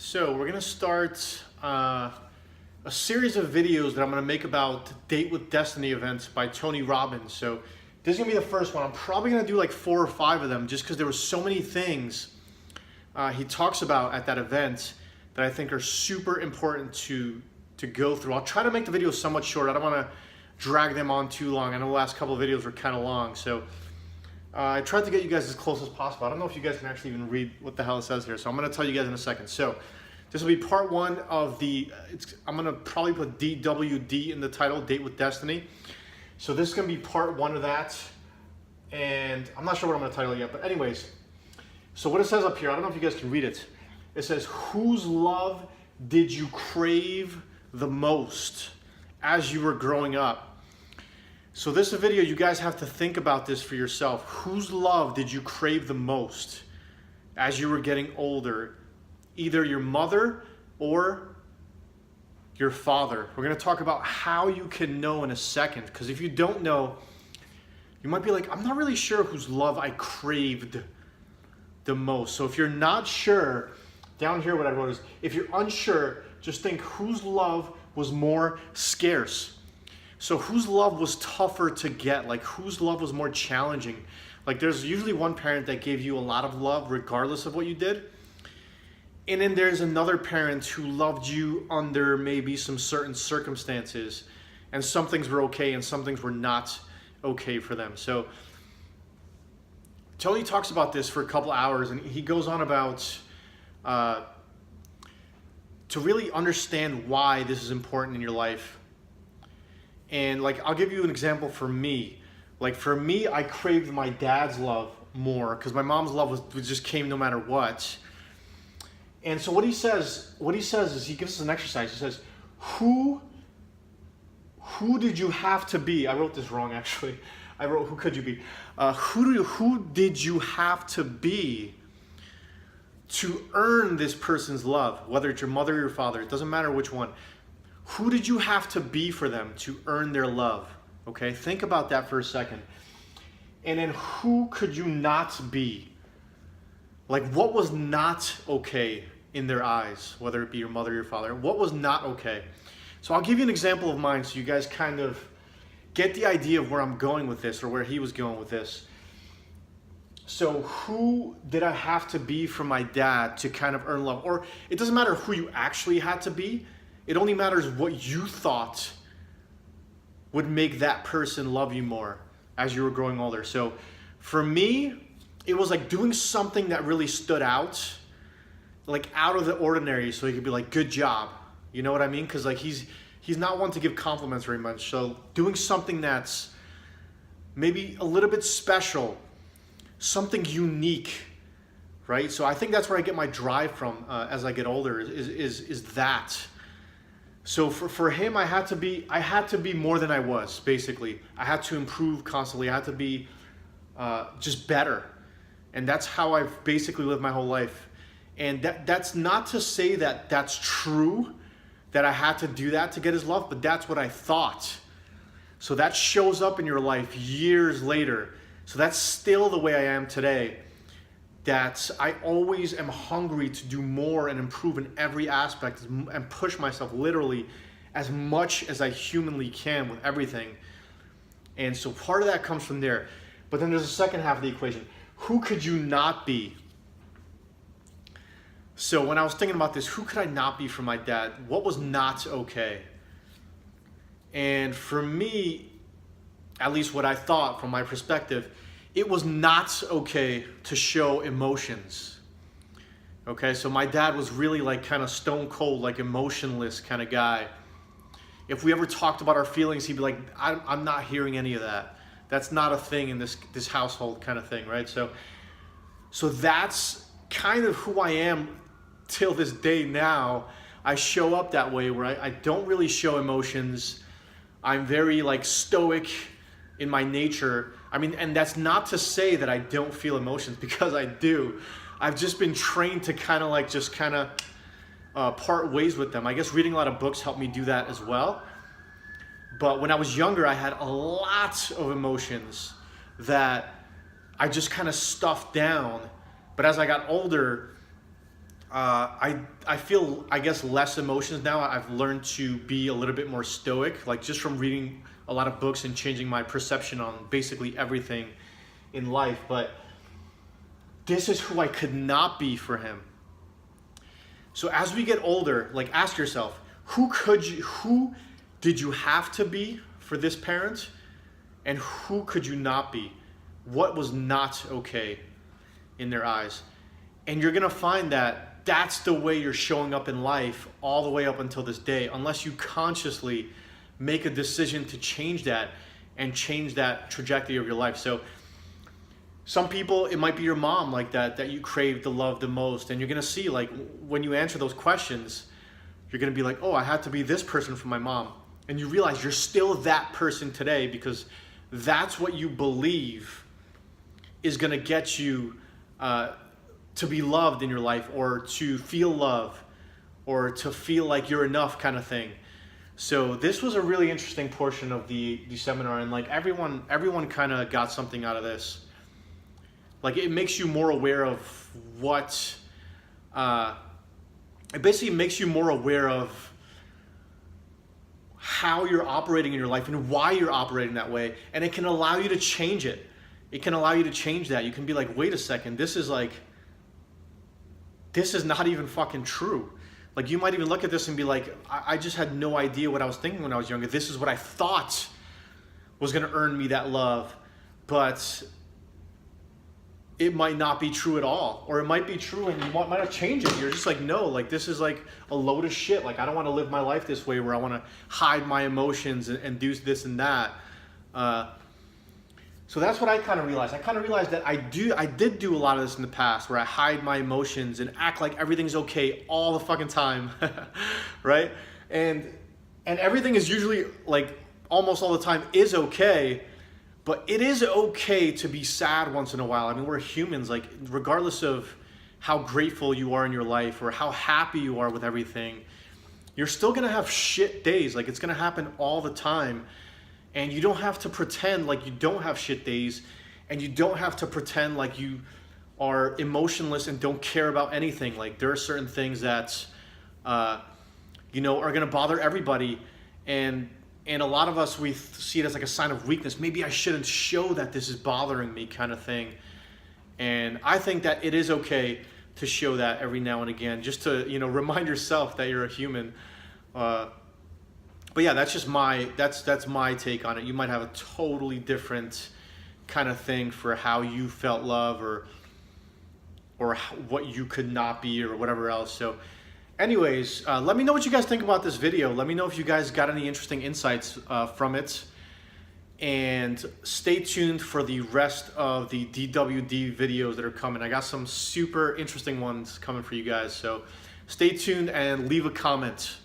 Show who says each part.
Speaker 1: So we're gonna start a series of videos that I'm gonna make about Date with Destiny events by Tony Robbins. So this is gonna be the first one. I'm probably gonna do like 4 or 5 of them just because there were so many things he talks about at that event that I think are super important to go through. I'll try to make the videos somewhat short. I don't wanna drag them on too long. I know the last couple of videos were kind of long. So I tried to get you guys as close as possible. I don't know if you guys can actually even read what the hell it says here, so I'm going to tell you guys in a second. So this will be part 1 of the, I'm going to probably put DWD in the title, Date with Destiny. So this is going to be part 1 of that, and I'm not sure what I'm going to title it yet, but anyways. So what it says up here, I don't know if you guys can read it. It says, whose love did you crave the most as you were growing up? So this is a video, you guys have to think about this for yourself. Whose love did you crave the most as you were getting older? Either your mother or your father. We're going to talk about how you can know in a second, because if you don't know, you might be like, I'm not really sure whose love I craved the most. So if you're not sure, down here what I wrote is, if you're unsure, just think whose love was more scarce. So whose love was tougher to get? Like whose love was more challenging? Like there's usually one parent that gave you a lot of love regardless of what you did. And then there's another parent who loved you under maybe some certain circumstances. And some things were okay and some things were not okay for them. So Tony talks about this for a couple hours, and he goes on about to really understand why this is important in your life. And like, I'll give you an example for me. Like for me, I craved my dad's love more because my mom's love was just came no matter what. And so what he says is, he gives us an exercise. He says, who did you have to be? I wrote this wrong actually. I wrote, who could you be? Who did you have to be to earn this person's love? Whether it's your mother or your father, it doesn't matter which one. Who did you have to be for them to earn their love? Okay, think about that for a second. And then who could you not be? Like what was not okay in their eyes, whether it be your mother or your father? What was not okay? So I'll give you an example of mine so you guys kind of get the idea of where I'm going with this, or where he was going with this. So who did I have to be for my dad to kind of earn love? Or it doesn't matter who you actually had to be. It only matters what you thought would make that person love you more as you were growing older. So for me, it was like doing something that really stood out, like out of the ordinary, so he could be like, good job. You know what I mean? Because like he's not one to give compliments very much. So doing something that's maybe a little bit special, something unique, right? So I think that's where I get my drive from as I get older, is that. So for him, I had to be more than I was, basically. I had to improve constantly. I had to be just better. And that's how I've basically lived my whole life. And that's not to say that that's true, that I had to do that to get his love, but that's what I thought. So that shows up in your life years later. So that's still the way I am today. That I always am hungry to do more and improve in every aspect and push myself literally as much as I humanly can with everything. And so part of that comes from there. But then there's a second half of the equation. Who could you not be? So when I was thinking about this, who could I not be for my dad? What was not okay? And for me, at least what I thought from my perspective, it was not okay to show emotions. Okay, so my dad was really like kind of stone cold, like emotionless kind of guy. If we ever talked about our feelings, he'd be like, I'm not hearing any of that. That's not a thing in this household kind of thing, right? So that's kind of who I am till this day now. I show up that way where I don't really show emotions. I'm very like stoic in my nature. I mean, and that's not to say that I don't feel emotions, because I do. I've just been trained to kind of part ways with them. I guess reading a lot of books helped me do that as well. But when I was younger, I had a lot of emotions that I just kind of stuffed down. But as I got older, I feel, I guess, less emotions now. I've learned to be a little bit more stoic, like just from reading a lot of books and changing my perception on basically everything in life. But this is who I could not be for him. So as we get older, like, ask yourself, who did you have to be for this parent, and who could you not be? What was not okay in their eyes? And you're gonna find that that's the way you're showing up in life all the way up until this day, unless you consciously make a decision to change that and change that trajectory of your life. So some people, it might be your mom like that you crave the love the most, and you're gonna see, like, when you answer those questions, you're gonna be like, oh, I had to be this person for my mom. And you realize you're still that person today, because that's what you believe is gonna get you to be loved in your life, or to feel love, or to feel like you're enough, kind of thing. So this was a really interesting portion of the seminar, and like everyone kind of got something out of this. Like, it makes you more aware of what, it basically makes you more aware of how you're operating in your life and why you're operating that way. And it can allow you to change it. It can allow you to change that. You can be like, wait a second, this is not even fucking true. Like, you might even look at this and be like, I just had no idea what I was thinking when I was younger. This is what I thought was gonna earn me that love. But it might not be true at all, or it might be true and you might not change it. You're just like, no, like, this is like a load of shit. Like, I don't want to live my life this way, where I want to hide my emotions and do this and that. So that's what I kind of realized. I kind of realized that I did do a lot of this in the past, where I hide my emotions and act like everything's okay all the fucking time, right? And everything is usually, like, almost all the time is okay. But it is okay to be sad once in a while. I mean, we're humans. Like, regardless of how grateful you are in your life or how happy you are with everything, you're still gonna have shit days. Like, it's gonna happen all the time. And you don't have to pretend like you don't have shit days, and you don't have to pretend like you are emotionless and don't care about anything. Like, there are certain things that, are gonna bother everybody. And a lot of us, we see it as like a sign of weakness. Maybe I shouldn't show that this is bothering me, kind of thing. And I think that it is okay to show that every now and again, just to, remind yourself that you're a human. But yeah, that's just that's my take on it. You might have a totally different kind of thing for how you felt love, or what you could not be, or whatever else. So anyways, let me know what you guys think about this video. Let me know if you guys got any interesting insights from it. And stay tuned for the rest of the DWD videos that are coming. I got some super interesting ones coming for you guys. So stay tuned and leave a comment.